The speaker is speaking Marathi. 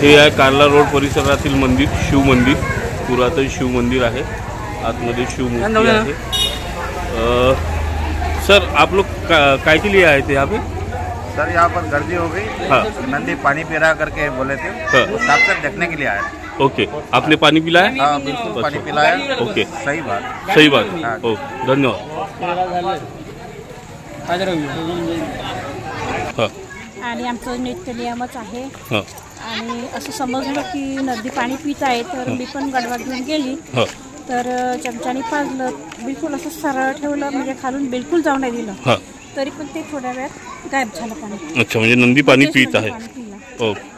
हे आहे कार्ला रोड परिसरातील मंदिर, शिव मंदिर, पुरातन शिव मंदिर आहे। आतमध्ये शिव मूर्ति है। सर आप लोग काय के लिए आए थे यहाँ पे? सर यहाँ पर गर्दी हो गई। हाँ। नंदी पानी पी रहा करके बोले थे। हाँ। साफ साफ देखने के लिए आए। ओके, आपने पानी पिलाया? हाँ बिल्कुल पानी पिलाया। ओके, सही बात। सही बात। हाँ। ओ धन्यवाद। हाँ। आणि आमचं नित्य नियमच आहे। हाँ। आणि असं समजलं की नदी पाणी पित आहे तर मी पण गडवा घेऊन गेली। हाँ। तर चमच्याने पाजलं, बिलकुल असं सरळ ठेवलं, म्हणजे खालून बिलकुल जाऊ नाही दिलं। हाँ। तरी पण ते थोड्या वेळात गायब झालं पाणी। अच्छा, म्हणजे नंदी पाणी पित आहे। पाणी पिलं। ओके।